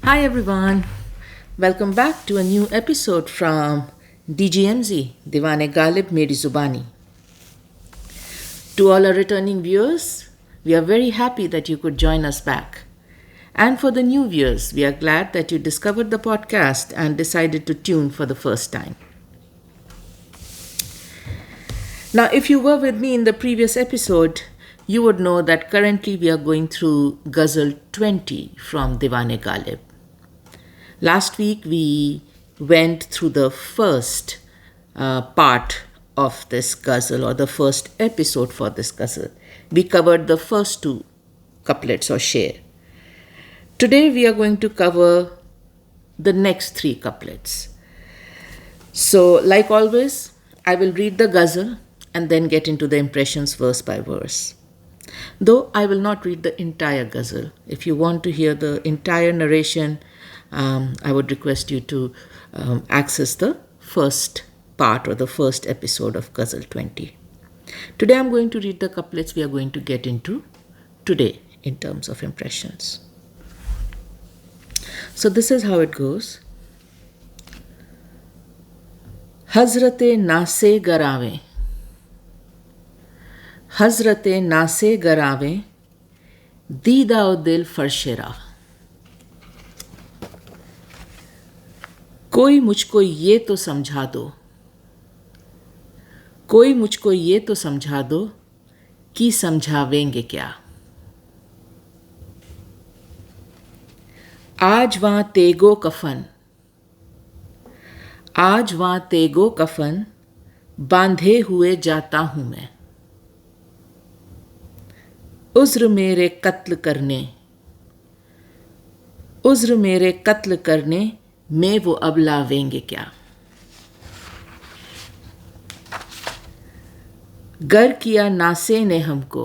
Hi everyone, welcome back to a new episode from DGMZ, Diwane Galib Meri Zubani. To all our returning viewers, we are very happy that you could join us back. And for the new viewers, we are glad that you discovered the podcast and decided to tune for the first time. Now, if you were with me in the previous episode, you would know that currently we are going through Ghazal 20 from Diwane Galib. Last week we went through the first part of this ghazal, or the first episode for this ghazal. We covered the first two couplets or sher. Today we are going to cover the next three couplets. So, like always, I will read the ghazal and then get into the impressions verse by verse. Though I will not read the entire ghazal. If you want to hear the entire narration, I would request you to access the first part or the first episode of Ghazal 20. Today I'm going to read the couplets we are going to get into today in terms of impressions. So this is how it goes. Hazrate Nase Garave. Hazrate Nase Garave. Dida dil farshera. कोई मुझको ये तो समझा दो, कोई मुझको ये तो समझा दो कि समझावेंगे क्या। आज वहाँ तेगो कफन, आज वहाँ तेगो कफन बांधे हुए जाता हूँ मैं। उज़्र मेरे कत्ल करने, उज़्र मेरे कत्ल करने में वो अब लावेंगे क्या। गर किया नासे ने हमको,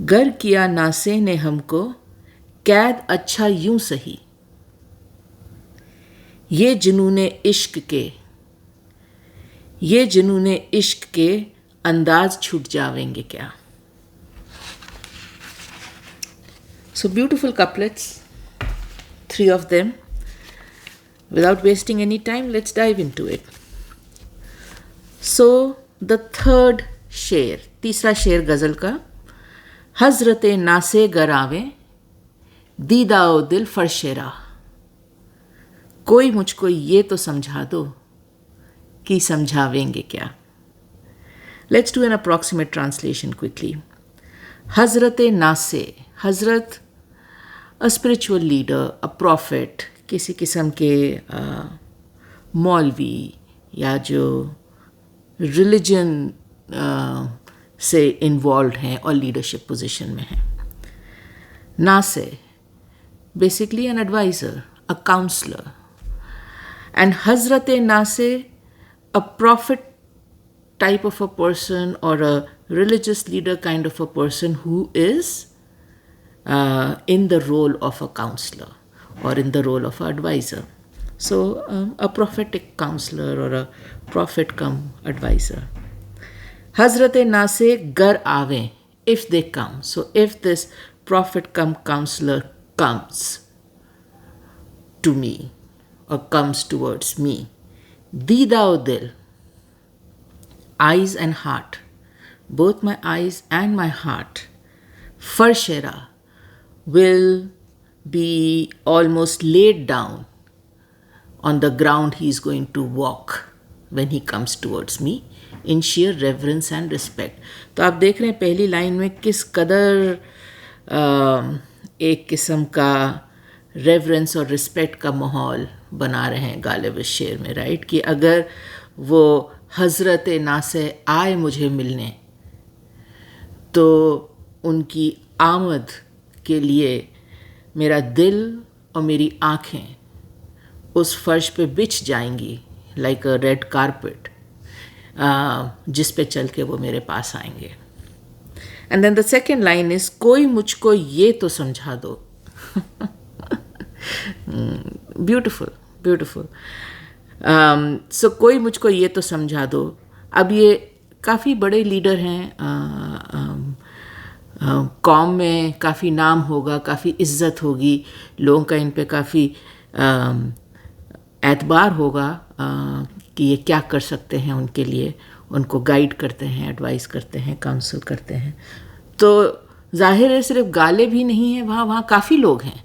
गर किया नासे ने हमको कैद अच्छा यूं सही। ये जुनूने इश्क के, ये जुनूने इश्क के अंदाज छूट जावेंगे क्या। So beautiful couplets. Three of them. Without wasting any time, let's dive into it. So, the third sher, तीसरा शेर गजल का, हजरते नासे गरावे दीदाओ दिल फरशेरा। कोई मुझको ये तो समझा दो कि समझावेंगे क्या। Let's do an approximate translation quickly. हजरते नासे, हजरत a spiritual leader, a prophet, किसी किस्म के मौलवी या जो रिलीजन से इन्वॉल्व हैं और लीडरशिप पोजीशन में हैं। नासे, basically an advisor, a counselor. And Hazrat Nase, a prophet type of a person or a religious leader kind of a person who is in the role of a counselor or in the role of an advisor. So, a prophetic counselor or a prophet come advisor. Hazrat Nase gar aave, if they come. So, if this prophet come counselor comes to me or comes towards me, Didao dil, eyes and heart, both my eyes and my heart, farshera, will be almost laid down on the ground he is going to walk when he comes towards me in sheer reverence and respect. तो आप देख रहे हैं पहली line में किस कदर एक किस्म का रेवरेंस और रिस्पेक्ट का माहौल बना रहे हैं गालिब इस शेर में, राइट, कि अगर वो हजरत नासे आए मुझे मिलने तो उनकी आमद के लिए मेरा दिल और मेरी आँखें उस फर्श पे बिछ जाएंगी लाइक अ रेड कारपेट, जिस पे चल के वो मेरे पास आएंगे। And then the second line is कोई मुझको ये तो समझा दो। Beautiful beautiful. सो कोई मुझको ये तो समझा दो। अब ये काफ़ी बड़े लीडर हैं कौम में काफ़ी नाम होगा, काफ़ी इज्जत होगी, लोगों का इन पे काफ़ी एतबार होगा कि ये क्या कर सकते हैं उनके लिए, उनको गाइड करते हैं, एडवाइस करते हैं, काउंसिल करते हैं। तो जाहिर है सिर्फ गालिब ही नहीं है, वहाँ काफ़ी लोग हैं।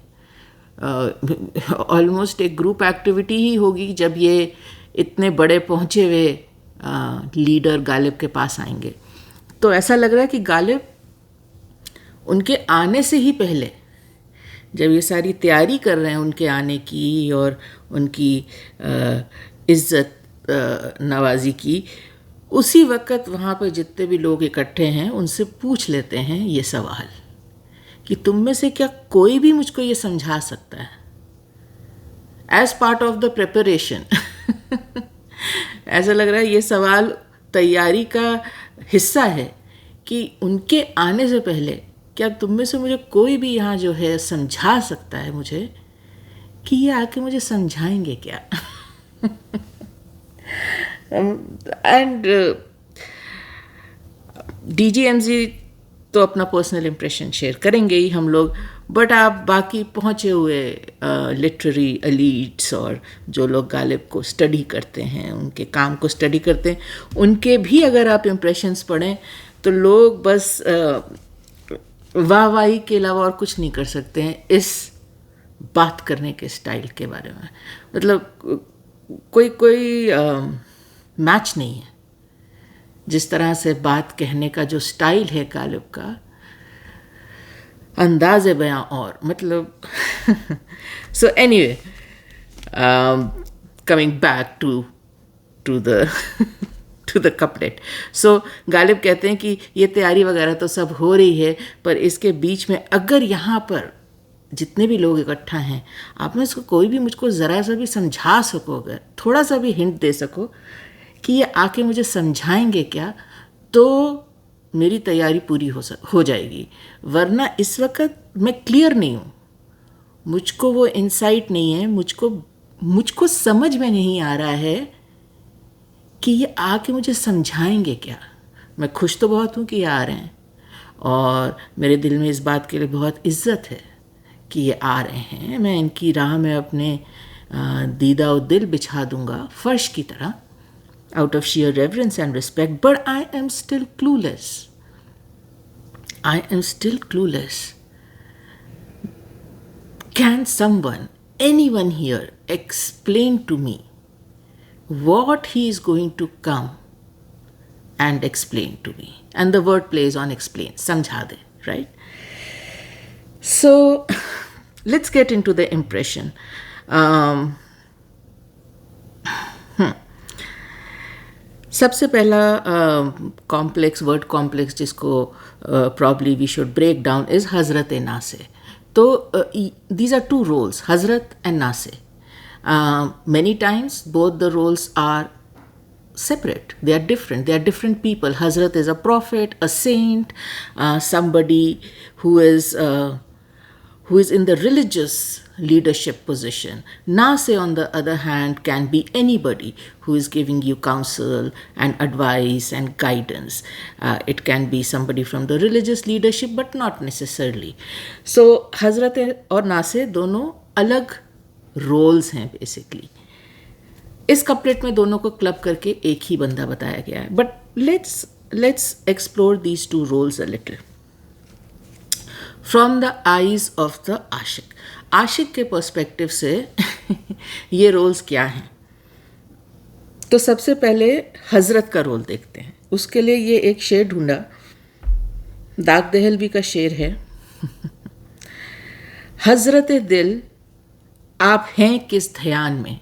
ऑलमोस्ट एक ग्रुप एक्टिविटी ही होगी जब ये इतने बड़े पहुँचे हुए लीडर गालिब के पास आएंगे। तो ऐसा लग रहा है कि गालिब उनके आने से ही पहले, जब ये सारी तैयारी कर रहे हैं उनके आने की और उनकी इज़्ज़त नवाजी की, उसी वक्त वहाँ पर जितने भी लोग इकट्ठे हैं उनसे पूछ लेते हैं ये सवाल कि तुम में से क्या कोई भी मुझको ये समझा सकता है, as part of the preparation. ऐसा लग रहा है ये सवाल तैयारी का हिस्सा है कि उनके आने से पहले क्या तुम में से मुझे कोई भी यहाँ जो है समझा सकता है मुझे कि ये आके मुझे समझाएंगे क्या। एंड डीजीएमजी तो अपना पर्सनल इम्प्रेशन शेयर करेंगे ही हम लोग, बट आप बाकी पहुँचे हुए लिटरेरी एलीट्स और जो लोग गालिब को स्टडी करते हैं, उनके काम को स्टडी करते हैं, उनके भी अगर आप इम्प्रेशंस पढ़ें तो लोग बस वाहवाही के अलावा और कुछ नहीं कर सकते हैं इस बात करने के स्टाइल के बारे में। मतलब कोई मैच नहीं है जिस तरह से बात कहने का जो स्टाइल है गालिब का, अंदाज़ बयां और मतलब so anyway, coming back to the couplet. So Ghalib कहते हैं कि ये तैयारी वगैरह तो सब हो रही है, पर इसके बीच में अगर यहाँ पर जितने भी लोग इकट्ठा हैं आप में से कोई भी मुझको ज़रा सा भी समझा सको, अगर थोड़ा सा भी हिंट दे सको कि ये आके मुझे समझाएंगे क्या, तो मेरी तैयारी पूरी हो जाएगी। वरना इस वक्त मैं क्लियर नहीं हूँ, मुझको वो इंसाइट नहीं है, मुझको समझ में नहीं आ रहा है कि ये आके मुझे समझाएंगे क्या। मैं खुश तो बहुत हूँ कि ये आ रहे हैं और मेरे दिल में इस बात के लिए बहुत इज्जत है कि ये आ रहे हैं। मैं इनकी राह में अपने दीदा और दिल बिछा दूंगा फर्श की तरह, out of sheer reverence and respect, but I am still clueless. I am still clueless. Can someone, anyone here, explain to me what he is going to come and explain to me? And the word plays on explain, samjha de, right? So let's get into the impression. सबसे पहला word complex जिसको probably we should break down is हज़रत नासे। तो these are two roles, हज़रत and नासे। Many times both the roles are separate, they are different people. Hazrat is a prophet, a saint, somebody who is in the religious leadership position. Nase, on the other hand, can be anybody who is giving you counsel and advice and guidance. It can be somebody from the religious leadership, but not necessarily. So Hazrat और नासे दोनों अलग roles हैं basically. इस कपलेट में दोनों को क्लब करके एक ही बंदा बताया गया है, but let's explore these two roles a little from the eyes of the आशिक। आशिक के पर्सपेक्टिव से ये रोल्स क्या हैं। तो सबसे पहले हजरत का रोल देखते हैं। उसके लिए ये एक शेर ढूंढा, दाग दहलवी का शेर है। हजरत दिल आप हैं किस ध्यान में,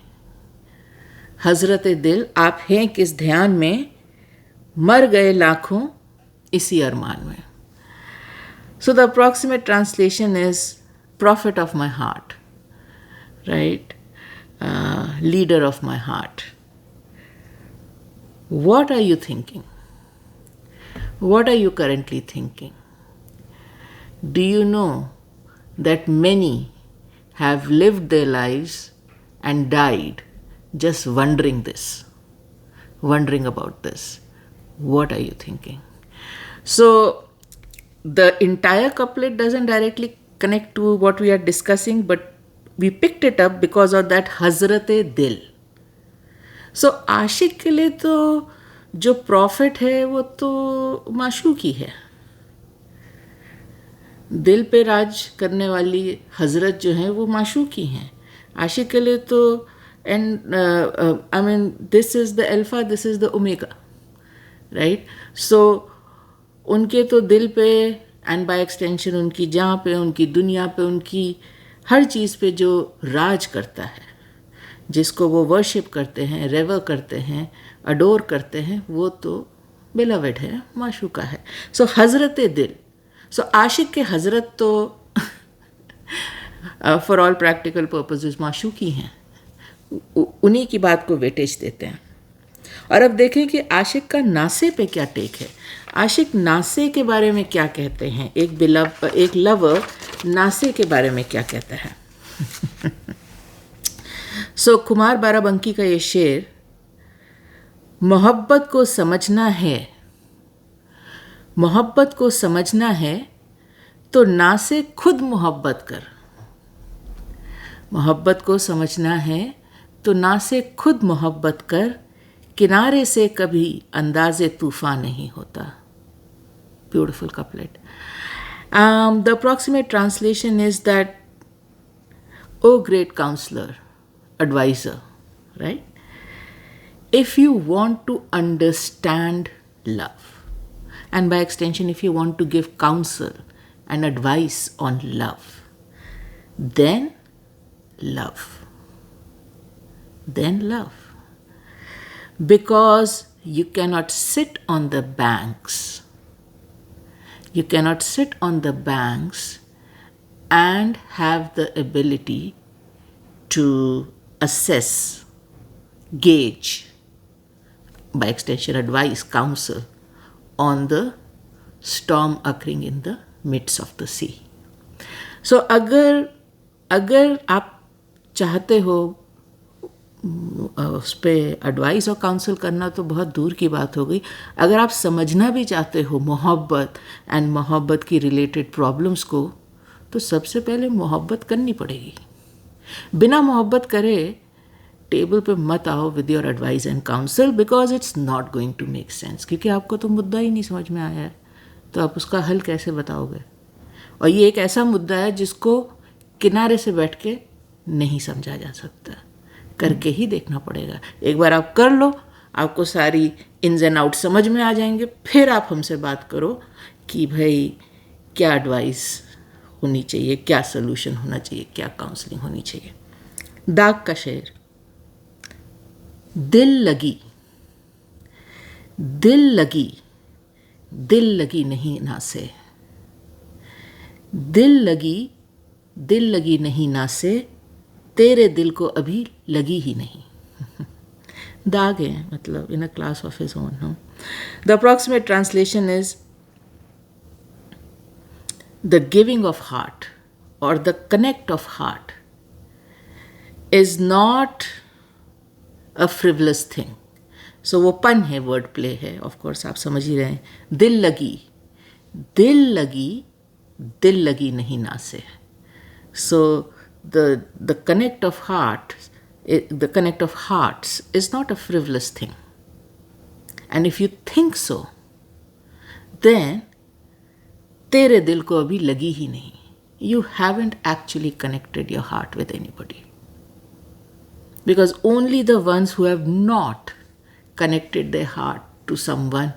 हजरत दिल आप हैं किस ध्यान में, मर गए लाखों इसी अरमान में। So the approximate translation is prophet of my heart, right? Leader of my heart. What are you thinking? What are you currently thinking? Do you know that many have lived their lives and died just wondering about this? What are you thinking? So the entire couplet doesn't directly connect to what we are discussing, but we picked it up because of that हजरत दिल. सो आशिक के लिए तो जो profit है वो तो माशूकी है. दिल पे राज करने वाली हजरत जो है वो माशूकी हैं. आशिक के लिए तो and I mean this is the alpha, this is the omega, right. So उनके तो दिल पे एंड बाय एक्सटेंशन उनकी जान पे, उनकी दुनिया पे, उनकी हर चीज़ पे जो राज करता है, जिसको वो वर्शिप करते हैं, रेवर करते हैं, अडोर करते हैं, वो तो बिलवेड है, माशूका है. सो हजरत दिल. सो आशिक के हजरत तो फॉर ऑल प्रैक्टिकल पर्पसेस माशूकी हैं. उन्हीं की बात को वेटेज देते हैं. और अब देखें कि आशिक का नासे पे क्या टेक है. आशिक नासे के बारे में क्या कहते हैं. एक लवर नासे के बारे में क्या कहता है. सो कुमार बाराबंकी का ये शेर, मोहब्बत को समझना है, मोहब्बत को समझना है तो ना से खुद मोहब्बत कर. मोहब्बत को समझना है तो ना से खुद मोहब्बत कर, किनारे से कभी अंदाज़े तूफ़ान नहीं होता. Beautiful couplet. The approximate translation is that, O great counsellor, advisor, right? If you want to understand love, and by extension, if you want to give counsel and advice on love, then love. Then love. Because you cannot sit on the banks. You cannot sit on the banks and have the ability to assess, gauge, by extension advise, counsel on the storm occurring in the midst of the sea. So अगर आप चाहते हो उस पर advice और counsel करना तो बहुत दूर की बात हो गई. अगर आप समझना भी चाहते हो मोहब्बत एंड मोहब्बत की रिलेटेड प्रॉब्लम्स को, तो सबसे पहले मोहब्बत करनी पड़ेगी. बिना मोहब्बत करे टेबल पे मत आओ with your advice and counsel, because it's not going to make sense. क्योंकि आपको तो मुद्दा ही नहीं समझ में आया है, तो आप उसका हल कैसे बताओगे. और ये एक ऐसा मुद्दा है जिसको किनारे से बैठ के नहीं समझा जा सकता, करके ही देखना पड़ेगा. एक बार आप कर लो, आपको सारी इन्स एंड आउट समझ में आ जाएंगे. फिर आप हमसे बात करो कि भाई क्या एडवाइस होनी चाहिए, क्या सोल्यूशन होना चाहिए, क्या काउंसलिंग होनी चाहिए. दाग का शेर. दिल लगी, दिल लगी, दिल लगी नहीं ना से. दिल लगी, दिल लगी नहीं ना से, तेरे दिल को अभी लगी ही नहीं. दाग है, मतलब in a class of his own. The approximate translation is, the giving of heart or the connect of heart is not a frivolous thing. So वो पन है, वर्ड प्ले है, ऑफ कोर्स आप समझ ही रहे हैं. दिल लगी, दिल लगी, दिल लगी नहीं ना से. So the connect of heart, the connect of hearts is not a frivolous thing. And if you think so, then तेरे दिल को अभी लगी ही नहीं. You haven't actually connected your heart with anybody. Because only the ones who have not connected their heart to someone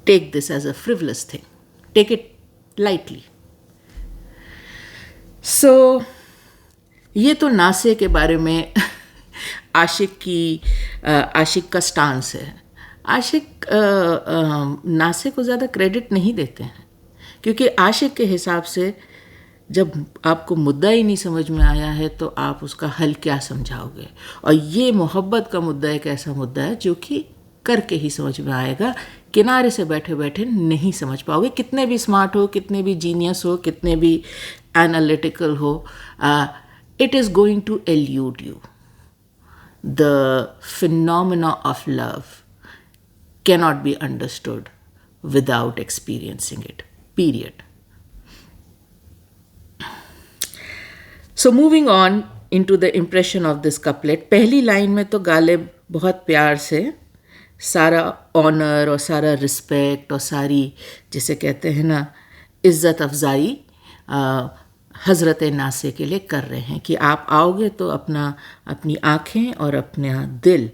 take this as a frivolous thing. Take it lightly. So, ये तो नासे के बारे में आशिक का स्टांस है. आशिक नासे को ज़्यादा क्रेडिट नहीं देते हैं, क्योंकि आशिक के हिसाब से जब आपको मुद्दा ही नहीं समझ में आया है तो आप उसका हल क्या समझाओगे. और ये मोहब्बत का मुद्दा एक ऐसा मुद्दा है जो कि करके ही समझ में आएगा. किनारे से बैठे बैठे नहीं समझ पाओगे, कितने भी स्मार्ट हो, कितने भी जीनियस हो, कितने भी एनालिटिकल हो. It is going to elude you. The phenomena of love cannot be understood without experiencing it. Period. So moving on into the impression of this couplet, पहली लाइन में तो गालिब बहुत प्यार से सारा ऑनर और सारा रिस्पेक्ट और सारी जिसे कहते हैं ना इज़्ज़त अफजाई हज़रत नासे के लिए कर रहे हैं कि आप आओगे तो अपनी आँखें और अपना दिल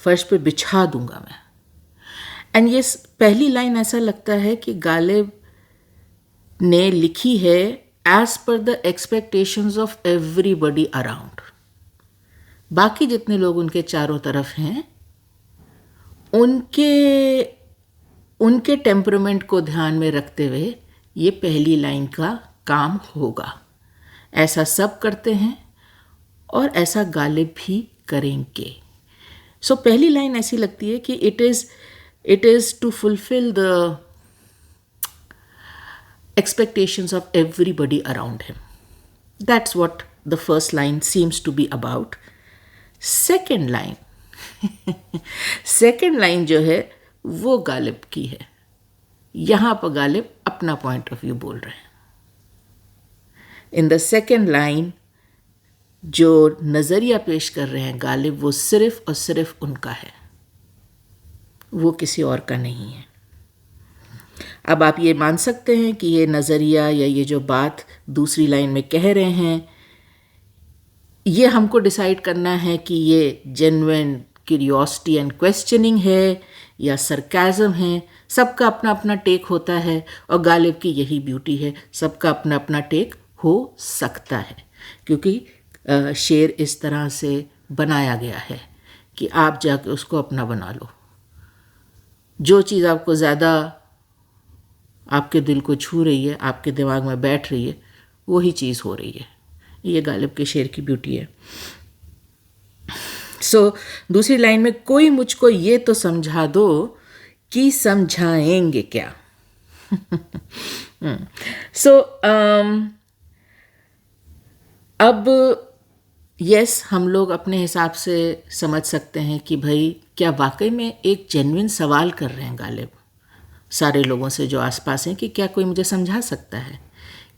फर्श पे बिछा दूंगा मैं. एंड ये पहली लाइन ऐसा लगता है कि गालिब ने लिखी है as per the expectations of everybody around. बाकी जितने लोग उनके चारों तरफ हैं उनके टेम्परामेंट को ध्यान में रखते हुए ये पहली लाइन का काम होगा. ऐसा सब करते हैं और ऐसा गालिब भी करेंगे. सो पहली लाइन ऐसी लगती है कि it is to fulfil the expectations of everybody around him. That's what the first line seems to be about. Second line जो है वो गालिब की है. यहाँ पर गालिब अपना पॉइंट ऑफ व्यू बोल रहे हैं. इन द सेकेंड लाइन जो नज़रिया पेश कर रहे हैं गालिब वो सिर्फ और सिर्फ उनका है, वो किसी और का नहीं है. अब आप ये मान सकते हैं कि ये नज़रिया या ये जो बात दूसरी लाइन में कह रहे हैं ये हमको डिसाइड करना है कि ये जेन्युइन क्यूरियोसिटी एंड क्वेश्चनिंग है या सरकाज़म है. सबका अपना अपना टेक होता है और गालिब की यही ब्यूटी है, सबका अपना अपना टेक हो सकता है क्योंकि शेर इस तरह से बनाया गया है कि आप जाके उसको अपना बना लो. जो चीज़ आपको ज़्यादा आपके दिल को छू रही है, आपके दिमाग में बैठ रही है, वही चीज़ हो रही है. ये गालिब के शेर की ब्यूटी है. सो दूसरी लाइन में कोई मुझको ये तो समझा दो कि समझाएंगे क्या. सो अब यस हम लोग अपने हिसाब से समझ सकते हैं कि भाई क्या वाकई में एक जेन्युइन सवाल कर रहे हैं गालिब सारे लोगों से जो आसपास हैं कि क्या कोई मुझे समझा सकता है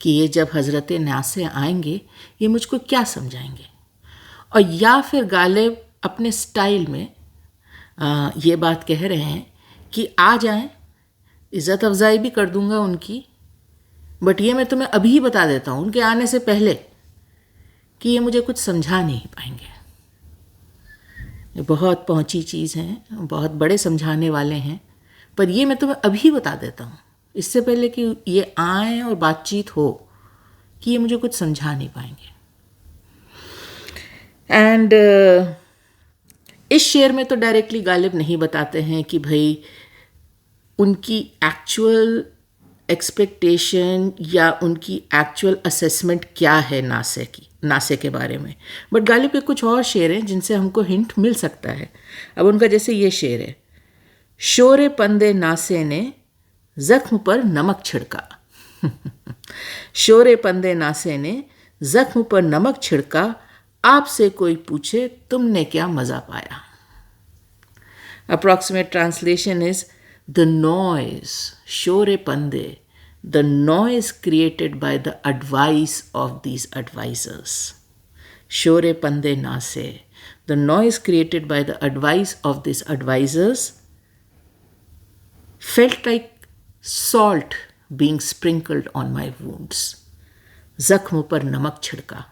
कि ये जब हज़रत नासे आएंगे ये मुझको क्या समझाएंगे. और या फिर गालिब अपने स्टाइल में ये बात कह रहे हैं कि आ जाएं, इज़्ज़त अफजाई भी कर दूंगा उनकी, बट ये मैं तुम्हें अभी ही बता देता हूँ उनके आने से पहले कि ये मुझे कुछ समझा नहीं पाएंगे. ये बहुत पहुँची चीज़ है, बहुत बड़े समझाने वाले हैं, पर ये मैं तुम्हें अभी बता देता हूँ इससे पहले कि ये आए और बातचीत हो कि ये मुझे कुछ समझा नहीं पाएंगे. एंड इस शेर में तो डायरेक्टली गालिब नहीं बताते हैं कि भाई उनकी एक्चुअल एक्सपेक्टेशन या उनकी एक्चुअल असेसमेंट क्या है नासे के बारे में, बट गालिब के कुछ और शेर हैं जिनसे हमको हिंट मिल सकता है. अब उनका जैसे ये शेर है, शोरे पंदे नासे ने ज़ख्म पर नमक छिड़का. शोरे पंदे नासे ने ज़ख्म पर नमक छिड़का, आपसे कोई पूछे तुमने क्या मज़ा पाया. Approximate translation is the noise शोरे पंदे, the noise created by the advice of these advisers. शोरे पंदे नासे, the noise created by the advice of this advisers felt like salt being sprinkled on my wounds. ज़ख्म पर नमक छिड़का.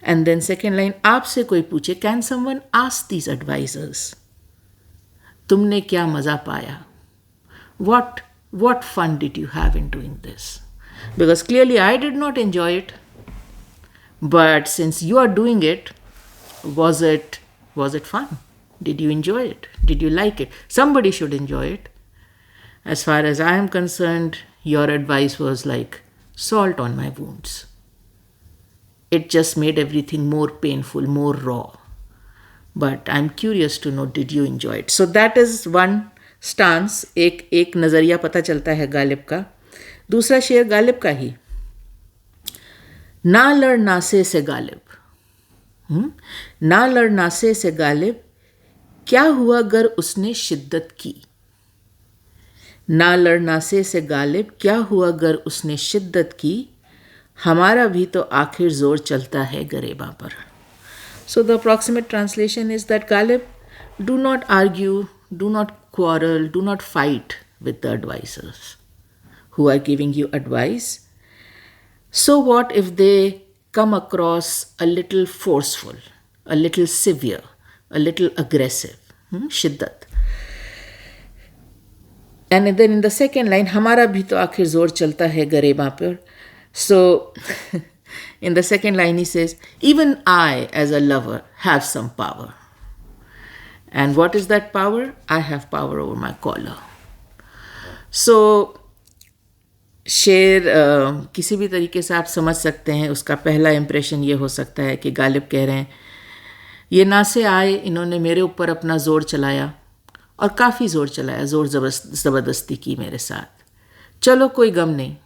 And then second line, आपसे कोई पूछे, can someone ask these advisors? तुमने क्या मज़ा पाया? What fun did you have in doing this? Because clearly I did not enjoy it. But since you are doing it, was it fun? Did you enjoy it? Did you like it? Somebody should enjoy it. As far as I am concerned, your advice was like salt on my wounds. It just made everything more painful, more raw. But I'm curious to know, did you enjoy it? So that is one stance. एक नज़रिया पता चलता है गालिब का. दूसरा शेर गालिब का ही, ना लड़ नासे से गालिब. ना लड़ नासे से गालिब, क्या हुआ अगर उसने शिद्दत की. ना लड़नासे से गालिब क्या हुआ गर उसने शिद्दत की, हमारा भी तो आखिर जोर चलता है गरेबा पर. So the approximate translation is that Galib, do not argue, do not quarrel, do not fight with the advisors who are giving you advice. So what if they come across a little forceful, a little severe, a little aggressive? Shiddat. And then in the second line, हमारा भी तो आखिर जोर चलता है गरेबा पर. So in the second line he says, even I as a lover have some power. And what is that power? I have power over my collar. So शेर किसी भी तरीके से आप समझ सकते हैं. उसका पहला इम्प्रेशन ये हो सकता है कि गालिब कह रहे हैं, ये ना से आए, इन्होंने मेरे ऊपर अपना ज़ोर चलाया और काफ़ी ज़ोर चलाया, ज़ोर ज़बरदस्ती की मेरे साथ. चलो कोई गम नहीं,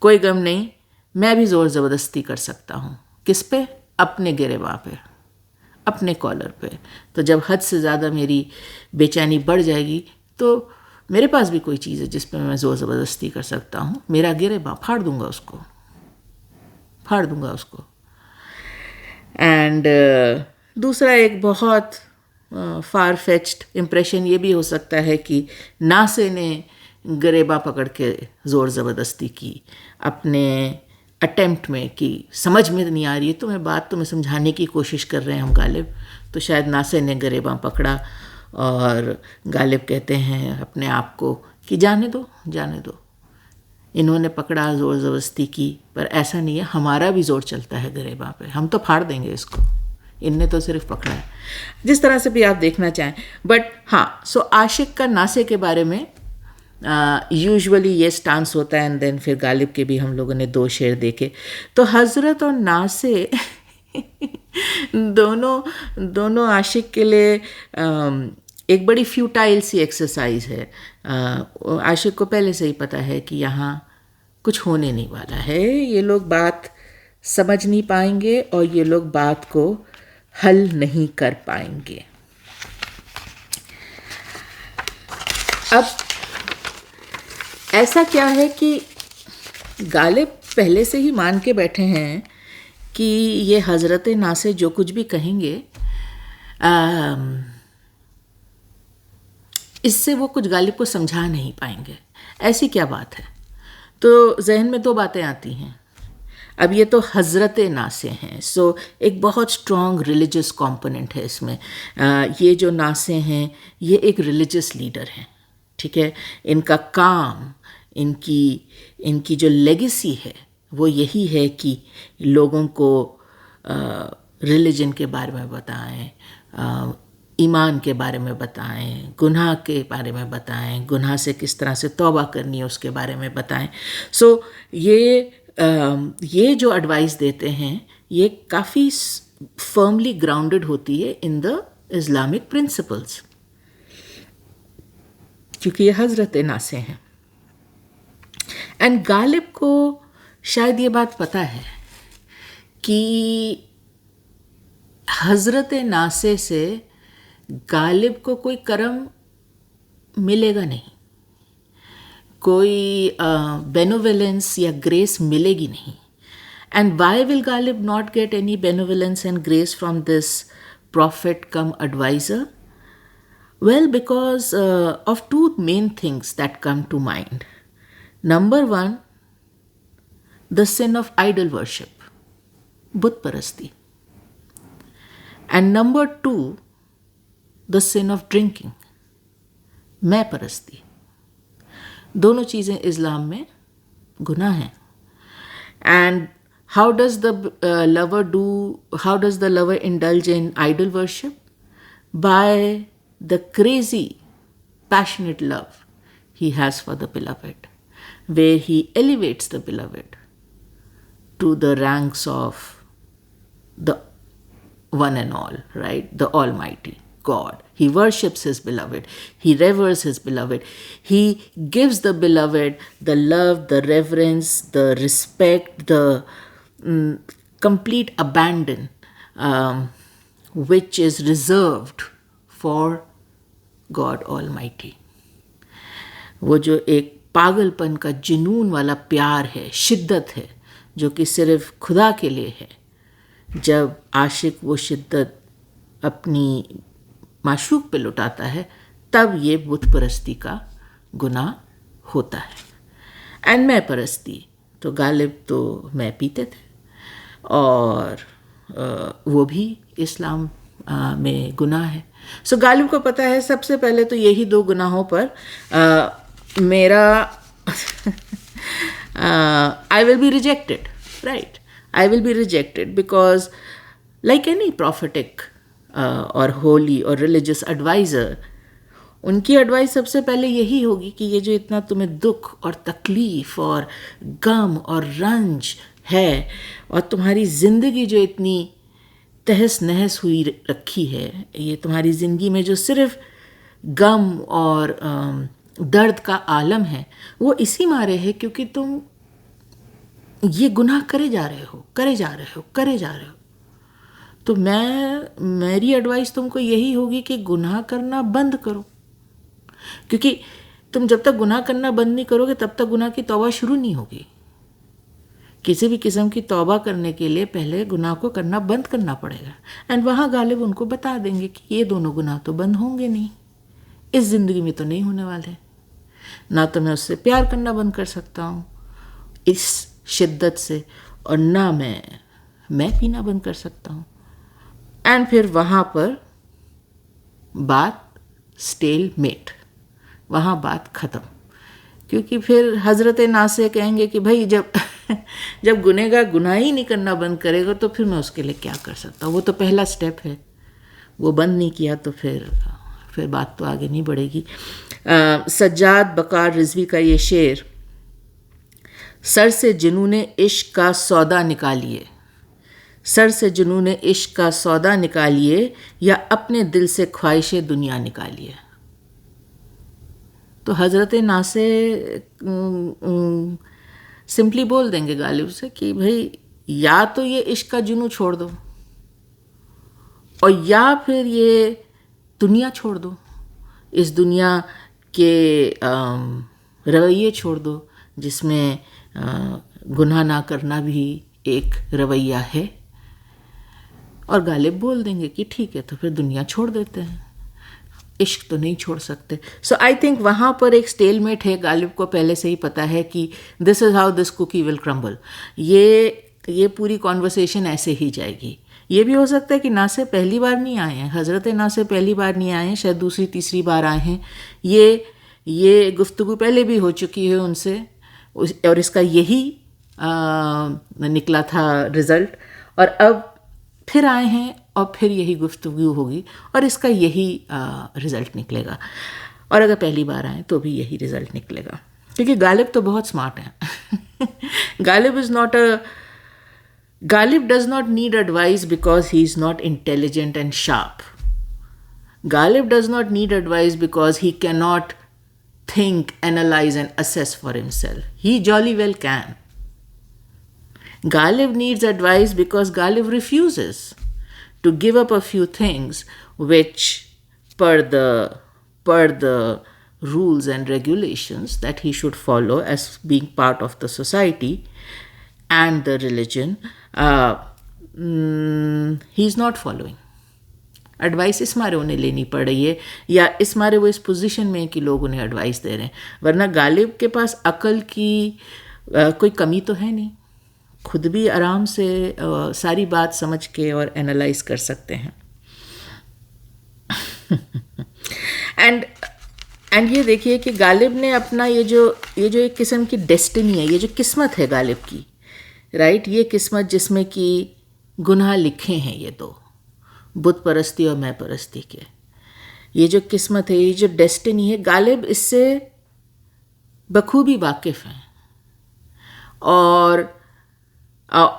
कोई गम नहीं, मैं भी ज़ोर ज़बरदस्ती कर सकता हूँ. किस पे? अपने गिरेबा पे, अपने कॉलर पे. तो जब हद से ज़्यादा मेरी बेचैनी बढ़ जाएगी तो मेरे पास भी कोई चीज़ है जिस पे मैं ज़ोर ज़बरदस्ती कर सकता हूँ. मेरा गिरेबा फाड़ दूंगा उसको, फाड़ दूंगा उसको. एंड दूसरा एक बहुत फार फेच्ड इम्प्रेशन ये भी हो सकता है कि नासे ने गरेबा पकड़ के ज़ोर ज़बरदस्ती की अपने अटेम्प्ट में कि समझ में नहीं आ रही है तुम्हें बात, तुम्हें समझाने की कोशिश कर रहे हैं हम गालिब. तो शायद नासे ने गरेबा पकड़ा और गालिब कहते हैं अपने आप को कि जाने दो, जाने दो. इन्होंने पकड़ा, ज़ोर ज़बरदस्ती की, पर ऐसा नहीं है, हमारा भी ज़ोर चलता है गरेबा पे, हम तो फाड़ देंगे इसको, इनने तो सिर्फ पकड़ा है. जिस तरह से भी आप देखना चाहें. बट हाँ, सो आशिक का नासे के बारे में यूजुअली ये स्टांस होता है. एंड देन फिर गालिब के भी हम लोगों ने 2 शेर देखे. तो हज़रत और नासे दोनों आशिक के लिए एक बड़ी फ्यूटाइल सी एक्सरसाइज है. आशिक को पहले से ही पता है कि यहाँ कुछ होने नहीं वाला है, ये लोग बात समझ नहीं पाएंगे और ये लोग बात को हल नहीं कर पाएंगे. अब ऐसा क्या है कि गालिब पहले से ही मान के बैठे हैं कि ये हज़रत नासे जो कुछ भी कहेंगे इससे वो कुछ गालिब को समझा नहीं पाएंगे. ऐसी क्या बात है? तो जहन में 2 बातें आती हैं. अब ये तो हज़रत नासे हैं, सो एक बहुत स्ट्रॉन्ग रिलीजियस कंपोनेंट है इसमें. ये जो नासे हैं ये एक रिलीजियस लीडर हैं, ठीक है. इनका काम, इनकी जो लेगेसी है वो यही है कि लोगों को रिलीजन के बारे में बताएं, ईमान के बारे में बताएं, गुनाह के बारे में बताएं, गुनाह से किस तरह से तौबा करनी है उसके बारे में बताएं. सो ये जो एडवाइस देते हैं ये काफ़ी फर्मली ग्राउंडेड होती है इन द इस्लामिक प्रिंसिपल्स, क्योंकि ये हज़रत नासे हैं. एंड गालिब को शायद ये बात पता है कि हज़रत नासे से गालिब को कोई करम मिलेगा नहीं, कोई बेनोवेलेंस या ग्रेस मिलेगी नहीं. And why will Ghalib not get any benevolence and grace from this prophet cum adviser? Well, because of 2 main things that come to mind. Number 1, the sin of idol worship, Butt parasti. And number 2, the sin of drinking, मैं परस्ती. दोनों चीज़ें इस्लाम में गुनाह हैं. And how does the lover indulge in idol worship? By the crazy, passionate love he has for the beloved, where he elevates the beloved to the ranks of the one and all, right? The Almighty God. He worships his beloved. He reveres his beloved. He gives the beloved the love, the reverence, the respect, the complete abandon which is reserved for God Almighty. वो जो एक पागलपन का जुनून वाला प्यार है, शिद्दत है, जो कि सिर्फ खुदा के लिए है, जब आशिक वो शिद्दत अपनी माशूक पे लुटाता है, तब ये बुत परस्ती का गुनाह होता है। एंड मैं परस्ती, तो गालिब तो मैं पीते थे, और वो भी इस्लाम में गुनाह है। सो गालिब को पता है सबसे पहले तो यही दो गुनाहों पर मेरा I will be rejected, right? I will be rejected because like any prophetic or holy or religious advisor, उनकी एडवाइस सबसे पहले यही होगी कि ये जो इतना तुम्हें दुख और तकलीफ़ और गम और रंज है, और तुम्हारी ज़िंदगी जो इतनी तहस नहस हुई रखी है, ये तुम्हारी ज़िंदगी में जो सिर्फ गम और दर्द का आलम है, वो इसी मारे है क्योंकि तुम ये गुनाह करे जा रहे हो। तो मेरी एडवाइस तुमको यही होगी कि गुनाह करना बंद करो, क्योंकि तुम जब तक गुनाह करना बंद नहीं करोगे तब तक गुनाह की तौबा शुरू नहीं होगी। किसी भी किस्म की तौबा करने के लिए पहले गुनाह को करना बंद करना पड़ेगा। एंड वहाँ गालिब उनको बता देंगे कि ये दोनों गुनाह तो बंद होंगे नहीं, इस ज़िंदगी में तो नहीं होने वाले। ना तो मैं उससे प्यार करना बंद कर सकता हूँ इस शिद्दत से, और ना मैं पीना बंद कर सकता हूँ। एंड फिर वहाँ पर बात स्टेल मेट, वहाँ बात ख़त्म, क्योंकि फिर हज़रत नासे कहेंगे कि भाई जब गुनहगार गुनाह ही नहीं करना बंद करेगा तो फिर मैं उसके लिए क्या कर सकता हूँ। वो तो पहला स्टेप है, वो बंद नहीं किया तो फिर बात तो आगे नहीं बढ़ेगी। सज्जाद बकार रिजवी का ये शेर, सर से जुनूने इश्क का सौदा निकालिए, सर से जुनूने इश्क का सौदा निकालिए, या अपने दिल से ख्वाहिशे दुनिया निकालिए। तो हज़रत नासे सिंपली बोल देंगे गालिब से कि भाई या तो ये इश्क का जुनू छोड़ दो, और या फिर ये दुनिया छोड़ दो, इस दुनिया के रवैये छोड़ दो जिसमें गुनाह ना करना भी एक रवैया है। और गालिब बोल देंगे कि ठीक है, तो फिर दुनिया छोड़ देते हैं, इश्क तो नहीं छोड़ सकते। सो आई थिंक वहाँ पर एक स्टेलमेट है। गालिब को पहले से ही पता है कि this is how this cookie will crumble, ये पूरी कॉन्वर्सेशन ऐसे ही जाएगी। ये भी हो सकता है कि नासे पहली बार नहीं आए हैं, हज़रत नासे पहली बार नहीं आए हैं, शायद दूसरी तीसरी बार आए हैं। ये गुफ्तगू पहले भी हो चुकी है उनसे, और इसका यही निकला था रिज़ल्ट, और अब फिर आए हैं और फिर यही गुफ्तगू होगी और इसका यही रिज़ल्ट निकलेगा। और अगर पहली बार आए तो भी यही रिज़ल्ट निकलेगा, क्योंकि गालिब तो बहुत स्मार्ट हैं। Ghalib does not need advice because he is not intelligent and sharp. Ghalib does not need advice because he cannot think, analyze and assess for himself. He jolly well can. Ghalib needs advice because Ghalib refuses to give up a few things which, per the rules and regulations that he should follow as being part of the society and the religion, he is not following. Advice इस मारे उन्हें लेनी पड़ रही है, या इस मारे वो इस पोजीशन में है कि लोग उन्हें एडवाइस दे रहे हैं। वरना गालिब के पास अकल की कोई कमी तो है नहीं, खुद भी आराम से सारी बात समझ के और एनालाइज कर सकते हैं। एंड ये देखिए कि गालिब ने अपना ये जो एक किस्म की डेस्टिनी है, ये जो किस्मत है गालिब की, राइट, ये किस्मत जिसमें कि गुनाह लिखे हैं ये दो, बुत परस्ती और मैं परस्ती के, ये जो किस्मत है, ये जो डेस्टिनी है, गालिब इससे बखूबी वाकिफ़ हैं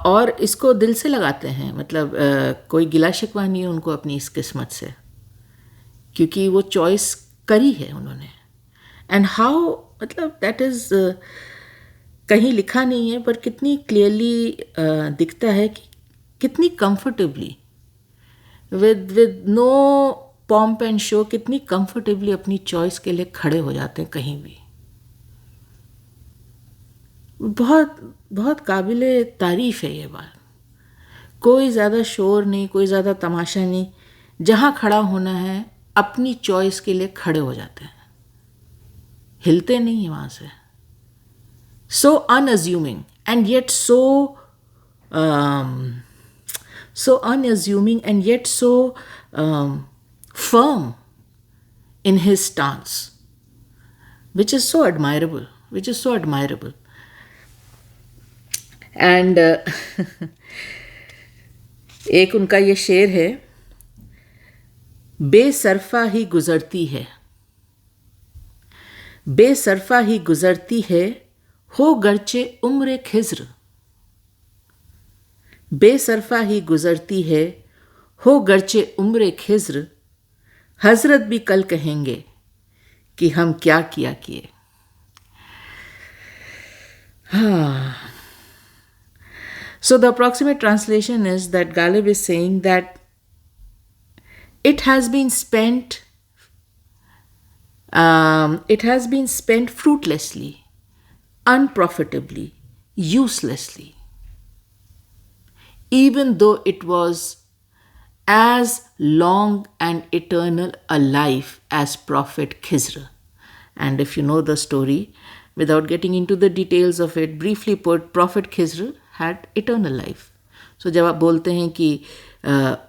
और इसको दिल से लगाते हैं। मतलब कोई गिला शिकवा नहीं है उनको अपनी इस किस्मत से, क्योंकि वो चॉइस करी है उन्होंने। एंड हाउ, मतलब दैट इज़ कहीं लिखा नहीं है पर कितनी क्लियरली दिखता है कि कितनी comfortably with no pomp and show, कितनी कंफर्टेबली अपनी चॉइस के लिए खड़े हो जाते हैं कहीं भी। बहुत बहुत काबिले तारीफ़ है ये बात। कोई ज़्यादा शोर नहीं, कोई ज़्यादा तमाशा नहीं, जहाँ खड़ा होना है अपनी चॉइस के लिए खड़े हो जाते हैं, हिलते नहीं हैं वहाँ से। So unassuming and yet so unassuming and yet so firm in his stance, which is so admirable, and एक उनका ये शेर है, बेसरफा ही गुजरती है, बेसरफा ही गुजरती है, हो गर्चे उम्र खिज्र, बेसरफा ही गुजरती है, हो गर्चे उम्र खिज्र, हजरत भी कल कहेंगे कि हम क्या किया किए। So the approximate translation is that Ghalib is saying that it has been spent fruitlessly, unprofitably, uselessly, even though it was as long and eternal a life as Prophet Khizr. And if you know the story, without getting into the details of it, briefly put, Prophet Khizr had eternal life. So जब आप बोलते हैं कि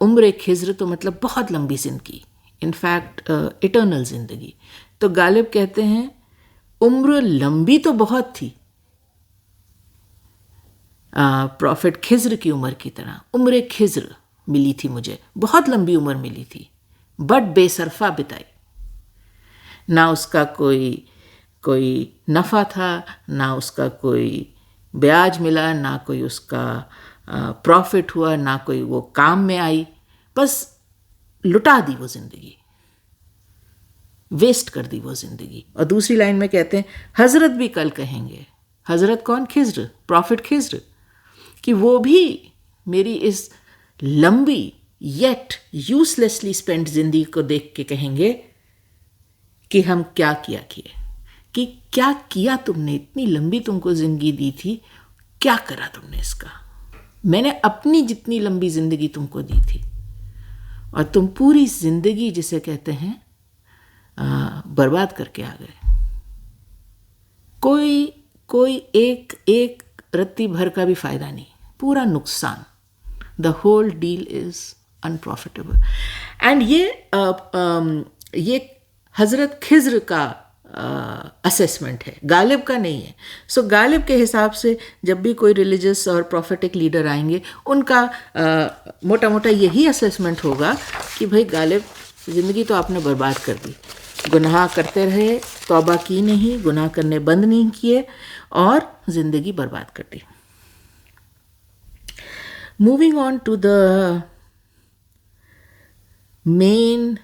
उम्र खिज्र, तो मतलब बहुत लंबी ज़िंदगी, इनफैक्ट इटर्नल ज़िंदगी। तो गालिब कहते हैं उम्र लंबी तो बहुत थी, प्रॉफिट खिज्र की उम्र की तरह उम्र खिज्र मिली थी मुझे, बहुत लंबी उम्र मिली थी, बट बेसरफा बिताई। ना उसका कोई नफ़ा था, ना उसका कोई ब्याज मिला, ना कोई उसका प्रॉफिट हुआ, ना कोई वो काम में आई, बस लुटा दी वो ज़िंदगी, वेस्ट कर दी वो ज़िंदगी। और दूसरी लाइन में कहते हैं हज़रत भी कल कहेंगे, हज़रत कौन? खिज्र, प्रॉफिट खिज्र, कि वो भी मेरी इस लंबी येट यूजलेसली स्पेंट ज़िंदगी को देख के कहेंगे कि हम क्या किया किए, कि क्या किया तुमने, इतनी लंबी तुमको ज़िंदगी दी थी, क्या करा तुमने इसका। मैंने अपनी जितनी लंबी ज़िंदगी तुमको दी थी और तुम पूरी ज़िंदगी, जिसे कहते हैं, बर्बाद करके आ गए। कोई एक रत्ती भर का भी फ़ायदा नहीं, पूरा नुकसान। The whole deal is unprofitable. And ये हज़रत खिज्र का असेसमेंट है, गालिब का नहीं है। सो गालिब के हिसाब से जब भी कोई रिलीजियस और प्रॉफिटिक लीडर आएंगे, उनका मोटा मोटा यही असेसमेंट होगा कि भाई गालिब, ज़िंदगी तो आपने बर्बाद कर दी, गुनाह करते रहे, तौबा की नहीं, गुनाह करने बंद नहीं किए और ज़िंदगी बर्बाद कर दी। Moving on to the main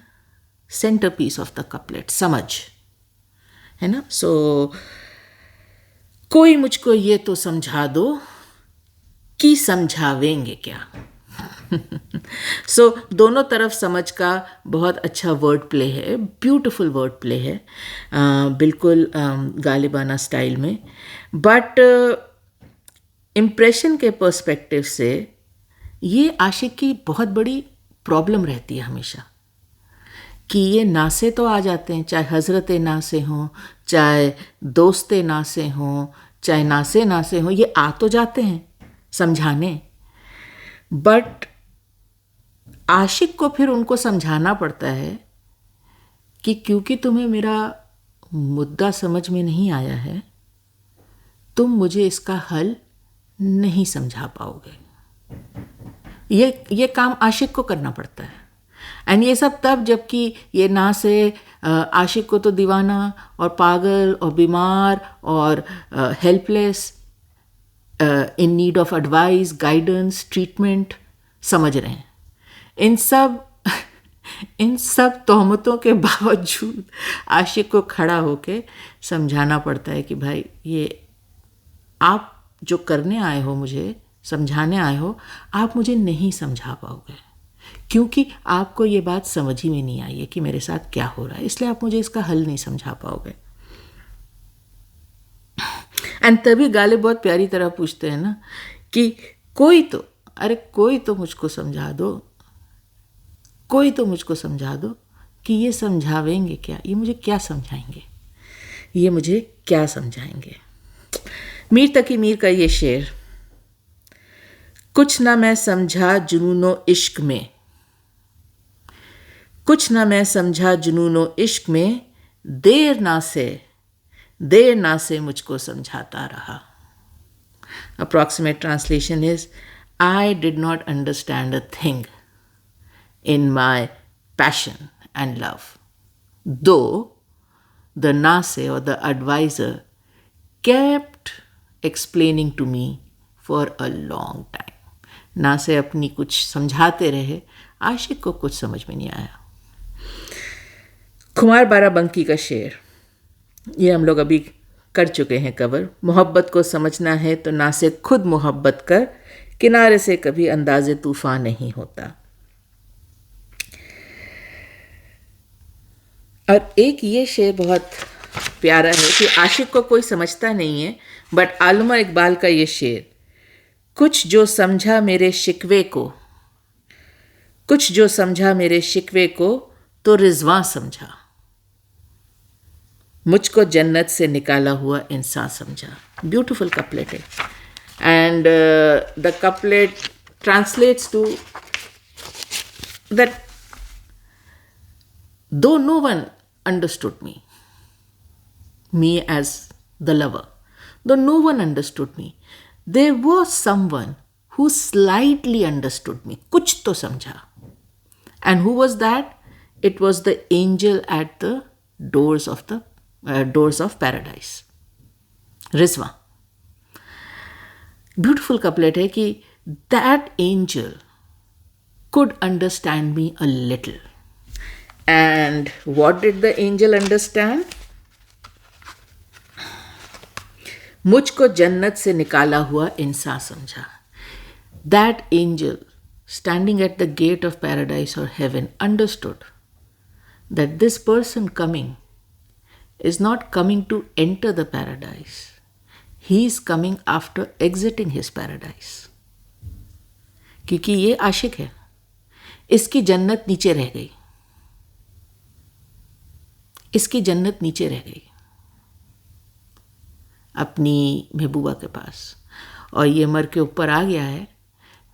centrepiece of the couplet, समझ, है ना। सो कोई मुझको ये तो समझा दो कि समझावेंगे क्या। सो दोनों तरफ समझ का बहुत अच्छा वर्ड प्ले है, ब्यूटिफुल वर्ड प्ले है, बिल्कुल गालिबाना स्टाइल में। बट इम्प्रेशन के पर्सपेक्टिव से ये आशिक की बहुत बड़ी प्रॉब्लम रहती है हमेशा, कि ये नासे तो आ जाते हैं, चाहे हज़रत नासे हों, चाहे दोस्त नासे हों, चाहे नासे हों, ये आ तो जाते हैं समझाने, बट आशिक को फिर उनको समझाना पड़ता है कि क्योंकि तुम्हें मेरा मुद्दा समझ में नहीं आया है, तुम मुझे इसका हल नहीं समझा पाओगे। ये काम आशिक को करना पड़ता है। एंड ये सब तब जबकि ये ना से आशिक को तो दीवाना और पागल और बीमार और helpless, in need of advice, guidance, treatment समझ रहे हैं। इन सब तोहमतों के बावजूद आशिक को खड़ा होके समझाना पड़ता है कि भाई, ये आप जो करने आए हो, मुझे समझाने आए हो, आप मुझे नहीं समझा पाओगे, क्योंकि आपको ये बात समझ ही में नहीं आई है कि मेरे साथ क्या हो रहा है, इसलिए आप मुझे इसका हल नहीं समझा पाओगे। एंड तभी गालिब बहुत प्यारी तरह पूछते हैं ना कि कोई तो मुझको समझा दो, कोई तो मुझको समझा दो कि ये समझावेंगे क्या, ये मुझे क्या समझाएंगे, ये मुझे क्या समझाएंगे। मीर तकी मीर का ये शेर, कुछ ना मैं समझा जुनूनो इश्क में, कुछ ना मैं समझा जुनूनो इश्क में, देर ना से मुझको समझाता रहा। Approximate translation is, I did not understand a thing in my passion and love, though the nase or the advisor kept explaining to me for a long time. नासे अपनी कुछ समझाते रहे, आशिक को कुछ समझ में नहीं आया। कुमार बाराबंकी का शेर, ये हम लोग अभी कर चुके हैं कवर। मोहब्बत को समझना है तो ना से खुद मोहब्बत कर, किनारे से कभी अंदाज़े तूफान नहीं होता। और एक ये शेर बहुत प्यारा है कि आशिक को कोई समझता नहीं है, बट आलमा इकबाल का ये शेर, कुछ जो समझा मेरे शिकवे को, कुछ जो समझा मेरे शिकवे को तो रिजवां समझा, मुझको जन्नत से निकाला हुआ इंसान समझा। ब्यूटिफुल कपलेट है, and the couplet translates to that though no one understood me as the lover, though no one understood me, there was someone who slightly understood me, kuch to samjha. And who was that? It was the angel at the doors of paradise, Rizwa. Beautiful couplet hai ki that angel could understand me a little. And what did the angel understand? मुझको जन्नत से निकाला हुआ इंसान समझा. That angel standing at the gate of paradise or heaven understood that this person coming is not coming to enter the paradise. He is coming after exiting his paradise. क्योंकि ये आशिक है, इसकी जन्नत नीचे रह गई, इसकी जन्नत नीचे रह गई अपनी महबूबा के पास, और ये मर के ऊपर आ गया है,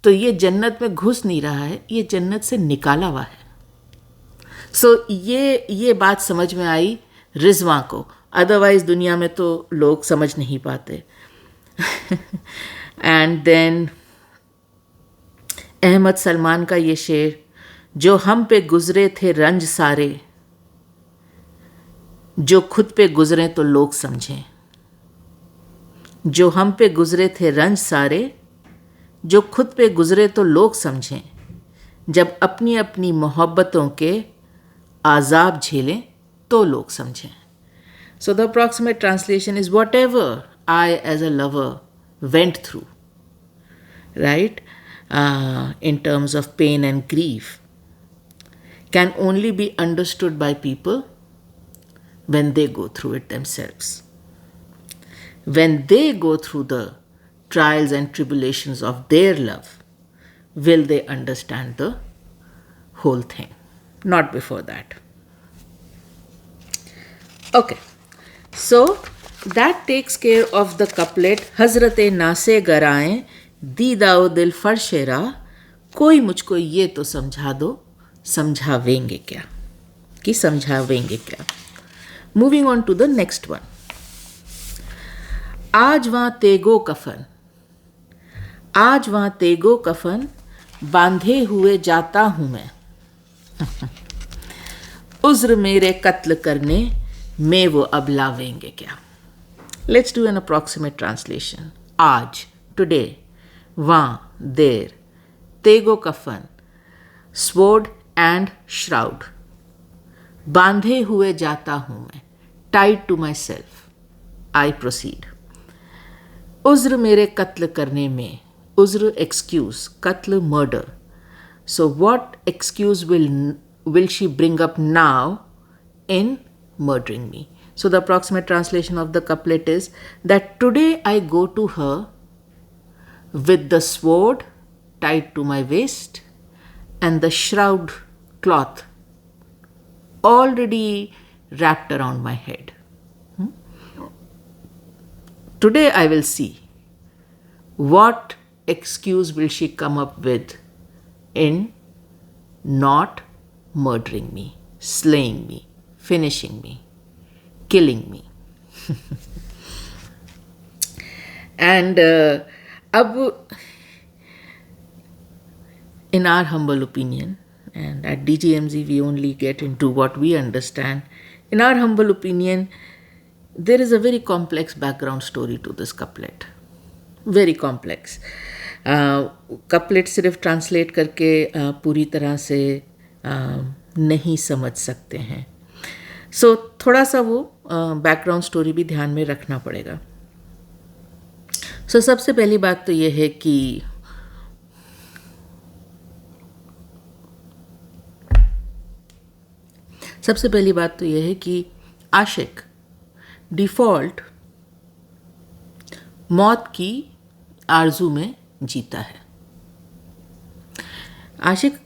तो ये जन्नत में घुस नहीं रहा है, ये जन्नत से निकाला हुआ है. सो ये बात समझ में आई रिजवा को, अदरवाइज दुनिया में तो लोग समझ नहीं पाते. एंड देन अहमद सलमान का ये शेर, जो हम पे गुजरे थे रंज सारे, जो खुद पे गुजरे तो लोग समझें. जो हम पे गुजरे थे रंज सारे, जो खुद पे गुजरे तो लोग समझें. जब अपनी अपनी मोहब्बतों के आज़ाब झेलें तो लोग समझें. So the approximate translation is, whatever I as a lover went through, right, in terms of pain and grief, can only be understood by people when they go through it themselves. When they go through the trials and tribulations of their love, will they understand the whole thing, not before that. Okay, so that takes care of the couplet, हज़रते नासे गराएं दीदाओ दिल फर्शेरा, कोई मुझको ये तो समझा दो, समझावेंगे क्या, कि समझावेंगे क्या. Moving on to the next one. आज वहाँ तेगो कफन, आज वहाँ तेगो कफन बांधे हुए जाता हूँ मैं, उज़्र मेरे कत्ल करने में वो अब लावेंगे क्या. Let's do an approximate translation. आज, today, वहाँ, there, तेगो कफन, sword and shroud, बांधे हुए जाता हूँ मैं, tied to myself, I proceed. उज़्र मेरे कत्ल करने में, उज़्र excuse, कत्ल murder. So what excuse will she bring up now in murdering me? So the approximate translation of the couplet is that today I go to her with the sword tied to my waist and the shroud cloth already wrapped around my head. Today I will see what excuse will she come up with in not murdering me, slaying me, finishing me, killing me. And in our humble opinion, and at DGMZ we only get into what we understand, in our humble opinion, there is a very complex background story to this couplet. Very complex. Couplet सिर्फ translate करके पूरी तरह से नहीं समझ सकते हैं. सो थोड़ा सा वो बैकग्राउंड स्टोरी भी ध्यान में रखना पड़ेगा. सो सबसे पहली बात तो ये है कि आशिक डिफ़ॉल्ट मौत की आरजू में जीता है. आशिक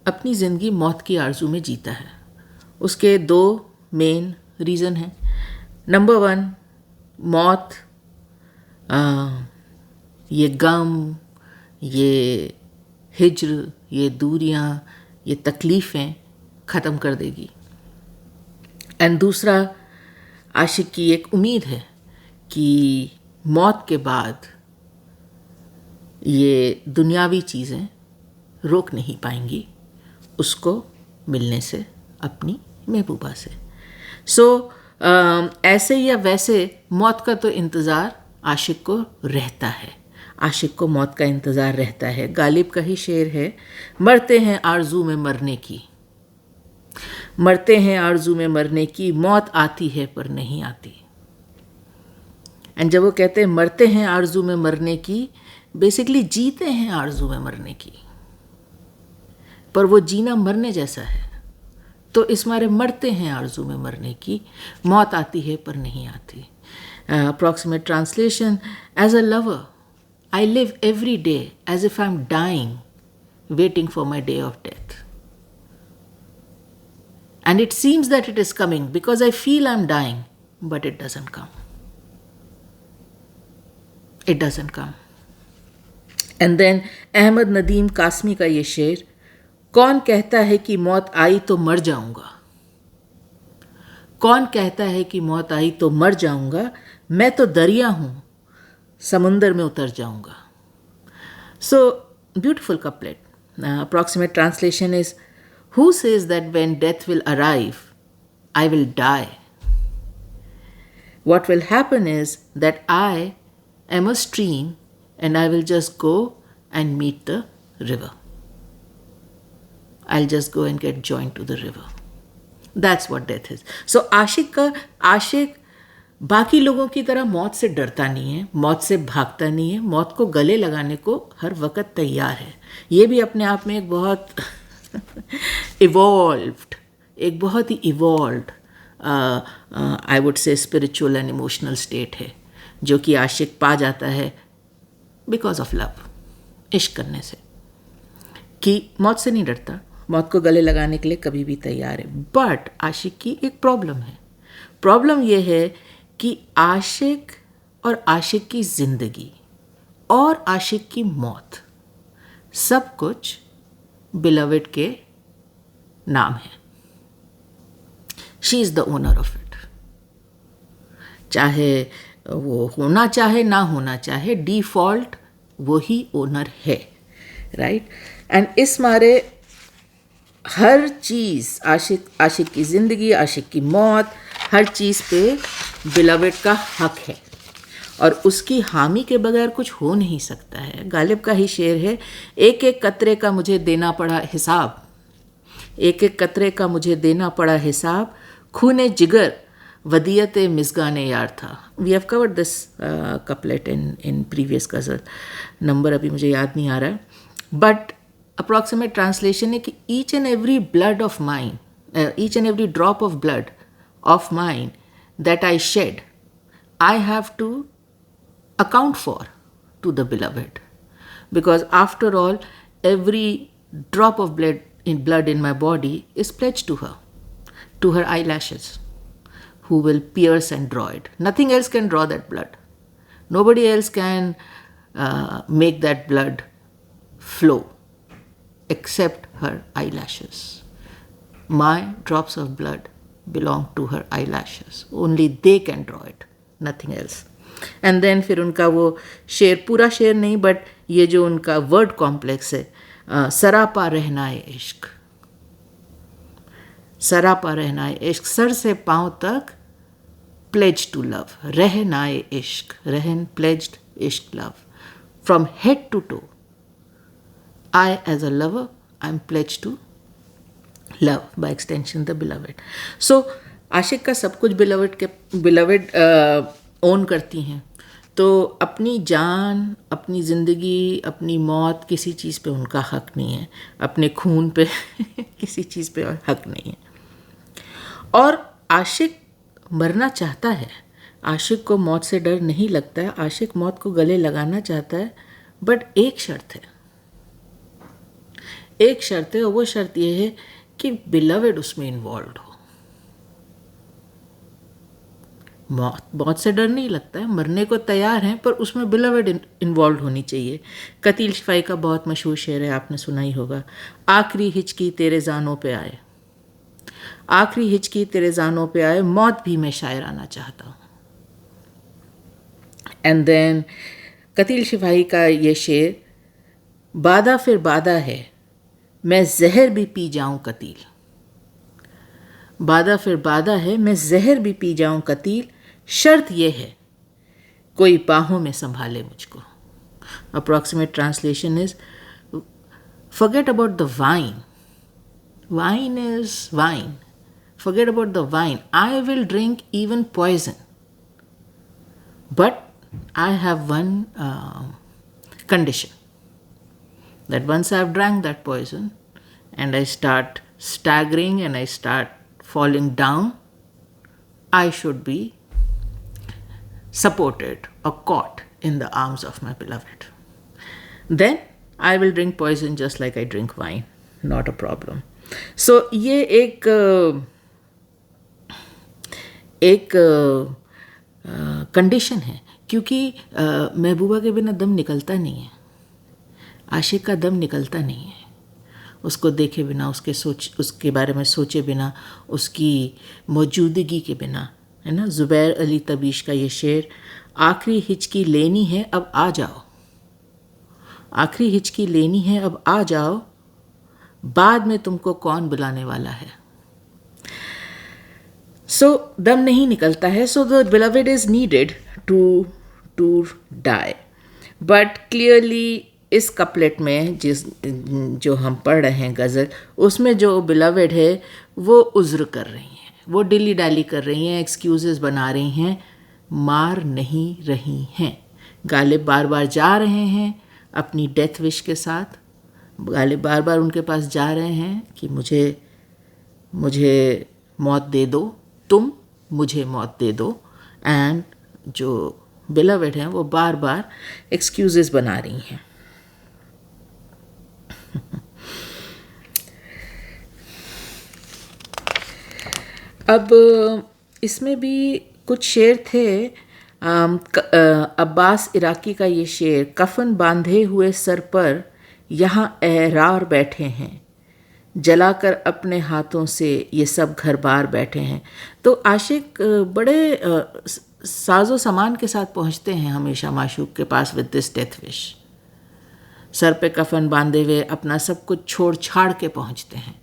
अपनी ज़िंदगी मौत की आरजू में जीता है. उसके दो मेन रीज़न हैं. नंबर 1, मौत, ये गम, ये हिज्र, ये दूरियां, ये तकलीफ़ें ख़त्म कर देगी. एंड दूसरा, आशिक की एक उम्मीद है कि मौत के बाद ये दुनियावी चीज़ें रोक नहीं पाएंगी उसको मिलने से अपनी महबूबा से. सो ऐसे या वैसे मौत का तो इंतज़ार आशिक को रहता है. आशिक को मौत का इंतज़ार रहता है. गालिब का ही शेर है, मरते हैं आरजू में मरने की, मरते हैं आरजू में मरने की, मौत आती है पर नहीं आती. एंड जब वो कहते हैं मरते हैं आरजू में मरने की, बेसिकली जीते हैं आरजू में मरने की, पर वो जीना मरने जैसा है. तो इस मारे मरते हैं आरजू में मरने की, मौत आती है पर नहीं आती. Approximate translation, as a lover I live every day as if I am dying, waiting for my day of death. And it seems that it is coming because I feel I'm dying, but it doesn't come. It doesn't come. And then Ahmad Nadeem Qasmi का ये शेर, कौन कहता है कि मौत आई तो मर जाऊंगा, कौन कहता है कि मौत आई तो मर जाऊंगा, मैं तो दरिया हूं, समुंदर में उतर जाऊंगा. So beautiful couplet. Approximate translation is, who says that when death will arrive, I will die? What will happen is that I am a stream and I will just go and meet the river. I'll just go and get joined to the river. That's what death is. So आशिक बाकी लोगों की तरह मौत से डरता नहीं है, मौत से भागता नहीं है, मौत को गले लगाने को हर वक्त तैयार है. ये भी अपने आप में एक बहुत एक बहुत ही evolved I would say spiritual and emotional state है, जो कि आशिक पा जाता है बिकॉज ऑफ लव, इश्क करने से, कि मौत से नहीं डरता, मौत को गले लगाने के लिए कभी भी तैयार है. बट आशिक की एक प्रॉब्लम है. प्रॉब्लम यह है कि आशिक और आशिक की ज़िंदगी और आशिक की मौत सब कुछ बिलवेड के नाम है. She is the owner of it. चाहे वो होना चाहे ना होना चाहे, डिफ़ॉल्ट वो ही ओनर है. राइट. एंड इस मारे हर चीज़, आशिक की ज़िंदगी, आशिक की मौत, हर चीज़ पे बिलवेड का हक है और उसकी हामी के बगैर कुछ हो नहीं सकता है. गालिब का ही शेर है, एक एक कतरे का मुझे देना पड़ा हिसाब, एक एक कतरे का मुझे देना पड़ा हिसाब, खूने जिगर वदियत मिसगाने यार था. We have covered this couplet in previous ghazal. Number अभी मुझे याद नहीं आ रहा है, बट अप्रॉक्सीमेट ट्रांसलेशन है कि each and every blood of mine, each and every drop of blood of mine that I shed, I have to account for to the beloved. Because after all, every drop of blood in my body is pledged to her eyelashes, who will pierce and draw it. Nothing else can draw that blood. Nobody else can make that blood flow except her eyelashes. My drops of blood belong to her eyelashes. Only they can draw it, nothing else. And then फिर उनका वो शेर, पूरा शेर नहीं but ये जो उनका वर्ड कॉम्प्लेक्स है, सरापा रहनाए इश्क, सरापा रहनाए इश्क, सर से पांव तक प्लेज टू लव, रहनाए इश्क, रहन प्लेज्ड इश्क love, from head to toe I as a lover, I am pledged to love, by extension the beloved. So आशिक का सब कुछ बिलवेड ओन करती हैं, तो अपनी जान, अपनी ज़िंदगी, अपनी मौत, किसी चीज़ पे उनका हक नहीं है, अपने खून पे किसी चीज़ पे हक नहीं है. और आशिक मरना चाहता है, आशिक को मौत से डर नहीं लगता है, आशिक मौत को गले लगाना चाहता है, बट एक शर्त है, एक शर्त है, और वो शर्त ये है कि बिलवेड उसमें इन्वॉल्व हो. मौत से डर नहीं लगता है, मरने को तैयार हैं, पर उसमें बिलवेड इन्वॉल्व होनी चाहिए. कतील शिफाई का बहुत मशहूर शेर है, आपने सुना ही होगा, आखिरी हिचकी तेरे जानों पे आए, आखिरी हिचकी तेरे जानों पे आए, मौत भी मैं शायराना चाहता हूँ. एंड देन कतील शिफाई का ये शेर, बादा फिर बादा है, मैं जहर भी पी जाऊं कतील, बादा फिर बादा है, मैं जहर भी पी जाऊं कतील, शर्त यह है कोई बाहों में संभाले मुझको. Approximate translation is, forget about the wine, wine is wine, forget about the wine, I will drink even poison, but I have one condition, that once I have drank that poison and I start staggering and I start falling down, I should be supported or caught in the arms of my beloved. Then I will drink poison just like I drink wine, not a problem. So ये एक condition है, क्योंकि महबूबा के बिना दम निकलता नहीं है, आशिक का दम निकलता नहीं है, उसको देखे बिना, उसके बारे में सोचे बिना, उसकी मौजूदगी के बिना, है ना. ज़ुबैर अली तबीश का ये शेर, आखिरी हिचकी लेनी है अब आ जाओ, आखिरी हिचकी लेनी है अब आ जाओ, बाद में तुमको कौन बुलाने वाला है. सो दम नहीं निकलता है, so the beloved is needed to die. But clearly इस कपलेट में जो हम पढ़ रहे हैं गज़ल, उसमें जो बिलवेड है वो उज़्र कर रही हैं, वो डिली डाली कर रही हैं, एक्सक्यूज़ेस बना रही हैं, मार नहीं रही हैं. गालिब बार बार जा रहे हैं अपनी डेथ विश के साथ, गालिब बार बार उनके पास जा रहे हैं कि मुझे मौत दे दो, तुम मुझे मौत दे दो. एंड जो बिलवेड हैं वो बार बार एक्सक्यूज़ेस बना रही हैं. अब इसमें भी कुछ शेर थे. अब्बास इराकी का ये शेर, कफन बांधे हुए सर पर यहाँ एहरार बैठे हैं, जलाकर अपने हाथों से ये सब घर बार बैठे हैं. तो आशिक बड़े साजो सामान के साथ पहुँचते हैं हमेशा माशूक के पास विद दिस डेथ विश. सर पे कफन बांधे हुए अपना सब कुछ छोड़ छाड़ के पहुँचते हैं,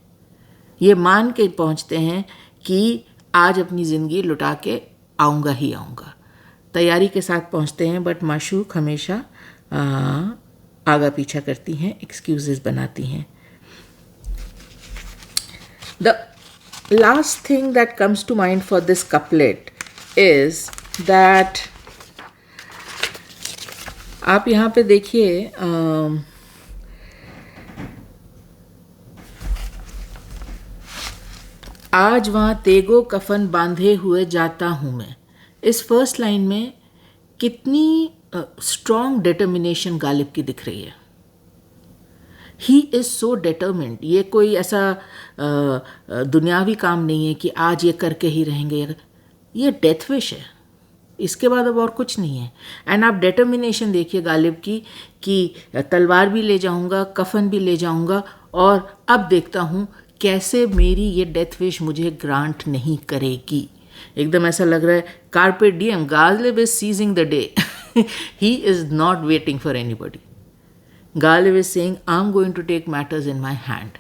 ये मान के पहुँचते हैं कि आज अपनी ज़िंदगी लुटा के आऊँगा ही आऊँगा. तैयारी के साथ पहुँचते हैं, बट माशूक हमेशा आगा पीछा करती हैं, एक्सक्यूज़ेस बनाती हैं. The last thing that comes to mind for this couplet is that आप यहाँ पे देखिए, आज वहाँ तेगो कफन बांधे हुए जाता हूँ मैं। इस फर्स्ट लाइन में कितनी स्ट्रॉन्ग डिटर्मिनेशन गालिब की दिख रही है। He is so determined. ये कोई ऐसा दुनियावी काम नहीं है कि आज ये करके ही रहेंगे। ये डेथ विश है, इसके बाद अब और कुछ नहीं है। एंड आप डिटर्मिनेशन देखिए गालिब की कि तलवार भी ले जाऊंगा, कफन भी ले जाऊंगा, और अब देखता हूँ कैसे मेरी ये डेथ विश मुझे ग्रांट नहीं करेगी। एकदम ऐसा लग रहा है carpe diem, Ghalib is seizing the day. He is not waiting for anybody. Ghalib is saying I am going to take matters in my hand,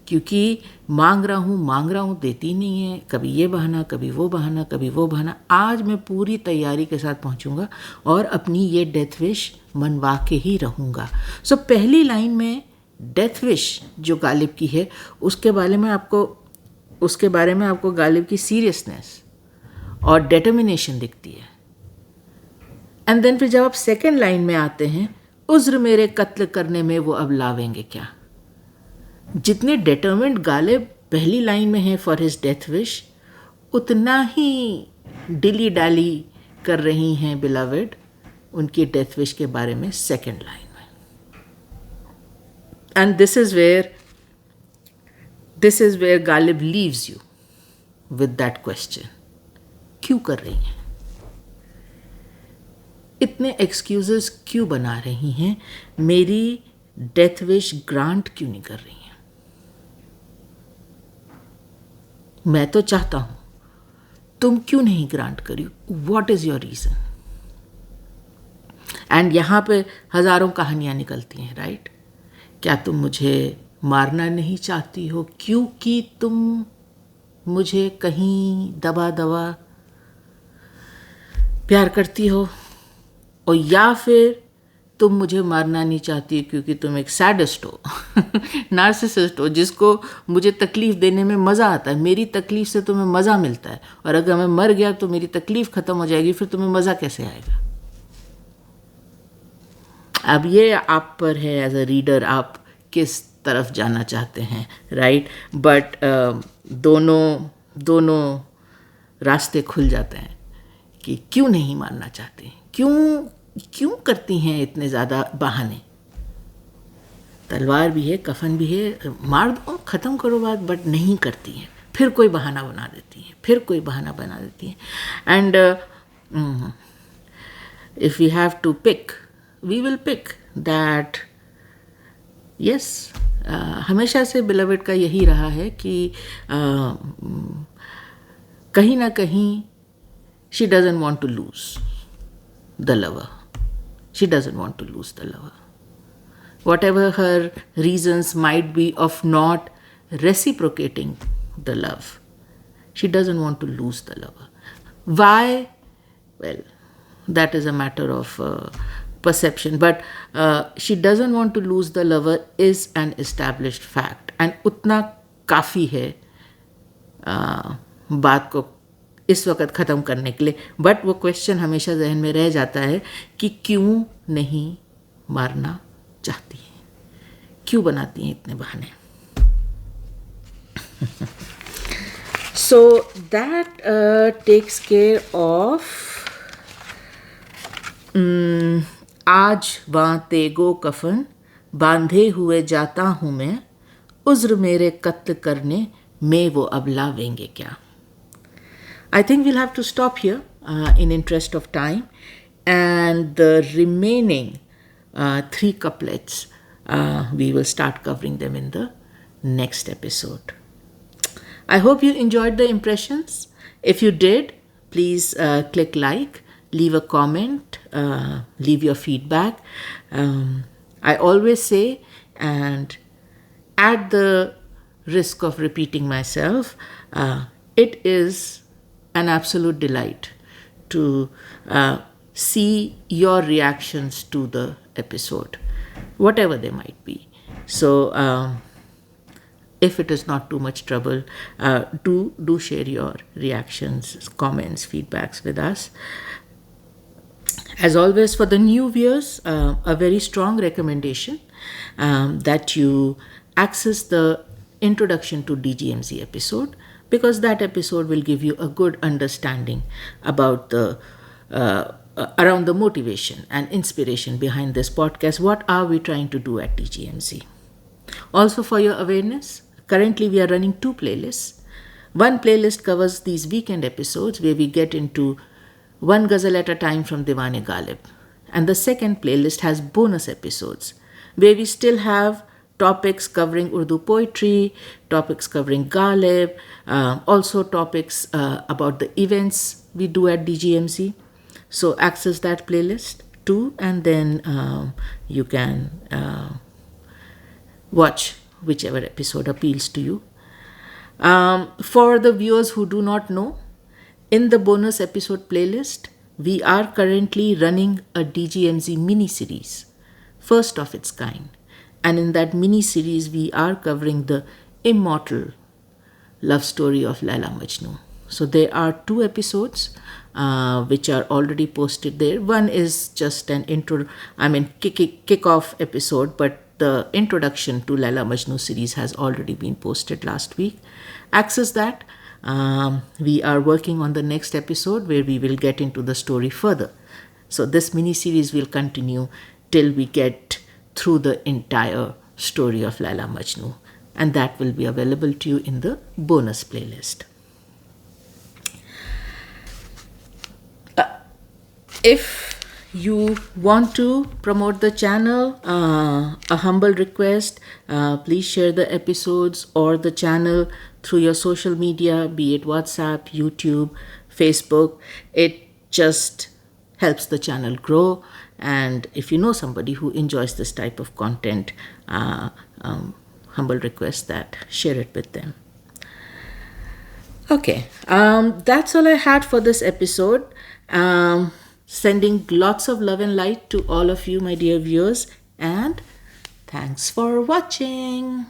क्योंकि मांग रहा हूँ देती नहीं है। कभी ये बहाना, कभी वो बहाना, कभी वो बहाना। आज मैं पूरी तैयारी के साथ पहुँचूँगा और अपनी ये डेथ विश मनवा के ही रहूँगा। सो पहली लाइन में डेथ विश जो गालिब की है उसके बारे में आपको गालिब की सीरियसनेस और डिटर्मिनेशन दिखती है। एंड देन फिर जब आप सेकेंड लाइन में आते हैं, उज़्र मेरे कत्ल करने में वो अब लावेंगे क्या। जितने डिटर्मिन्ड गालिब पहली लाइन में है फॉर हिज डेथ विश, उतना ही डिली डाली कर रही हैं बिलवेड उनकी डेथ विश के बारे में सेकेंड लाइन में। And this is where Ghalib leaves you with that question, क्यों कर रही हैं, इतने एक्सक्यूजेस क्यों बना रही हैं, मेरी डेथ विश ग्रांट क्यों नहीं कर रही हैं। मैं तो चाहता हूं, तुम क्यों नहीं ग्रांट करी, what is your reason. And यहां पे हजारों कहानियां निकलती हैं, राइट। क्या तुम मुझे मारना नहीं चाहती हो क्योंकि तुम मुझे कहीं दबा दबा प्यार करती हो, और या फिर तुम मुझे मारना नहीं चाहती क्योंकि तुम एक सैडिस्ट हो, नार्सिसिस्ट हो, जिसको मुझे तकलीफ़ देने में मज़ा आता है। मेरी तकलीफ़ से तुम्हें मज़ा मिलता है, और अगर मैं मर गया तो मेरी तकलीफ़ ख़त्म हो जाएगी, फिर तुम्हें मज़ा कैसे आएगा। अब ये आप पर है एज अ रीडर, आप किस तरफ जाना चाहते हैं, राइट। बट दोनों रास्ते खुल जाते हैं कि क्यों नहीं मानना चाहते, क्यों करती हैं इतने ज़्यादा बहाने। तलवार भी है, कफन भी है, मार दो, ख़त्म करो बात, बट नहीं करती हैं। फिर कोई बहाना बना देती हैं, and if we have to pick, we will pick that. Yes, हमेशा से बिलवेड का यही रहा है कि कहीं ना कहीं she doesn't want to lose the lover. She doesn't want to lose the lover. Whatever her reasons might be of not reciprocating the love, she doesn't want to lose the lover. Why? Well, that is a matter of perception. But she doesn't want to lose the lover is an established fact. And उतना काफ़ी है बात को इस वक्त ख़त्म करने के लिए। बट वो क्वेश्चन हमेशा जहन में रह जाता है कि क्यों नहीं मारना चाहती हैं, क्यों बनाती हैं इतने बहाने। So that takes care of आज वहाँ तेगो कफन बांधे हुए जाता हूँ मैं, उज़्र मेरे कत्ल करने में वो अब लावेंगे क्या। I think we'll have to stop here in interest of time, and the remaining 3 couplets we will start covering them in the next episode. I hope you enjoyed the impressions. If you did, please click like, leave a comment, leave your feedback. I always say, and at the risk of repeating myself, it is an absolute delight to see your reactions to the episode, whatever they might be. So if it is not too much trouble, do share your reactions, comments, feedbacks with us. As always, for the new viewers, a very strong recommendation that you access the introduction to DGMZ episode because that episode will give you a good understanding about the around the motivation and inspiration behind this podcast. What are we trying to do at DGMZ? Also, for your awareness, currently we are running two playlists. One playlist covers these weekend episodes where we get into one ghazal at a time from Diwan-e Ghalib. And the second playlist has bonus episodes where we still have topics covering Urdu poetry, topics covering Ghalib, also topics about the events we do at DGMZ. So access that playlist too, and then you can watch whichever episode appeals to you. For the viewers who do not know, in the bonus episode playlist, we are currently running a DGMZ mini series, first of its kind. And in that mini series, we are covering the immortal love story of Laila Majnu. So there are two episodes which are already posted there. One is just an kick-off episode, but the introduction to Laila Majnu series has already been posted last week. Access that. We are working on the next episode where we will get into the story further. So this mini series will continue till we get through the entire story of Laila Majnu, and that will be available to you in the bonus playlist. If you want to promote the channel, a humble request, please share the episodes or the channel through your social media, be it WhatsApp, YouTube, Facebook. It just helps the channel grow. And if you know somebody who enjoys this type of content, humble request that share it with them. Okay, that's all I had for this episode. Sending lots of love and light to all of you, my dear viewers, and thanks for watching.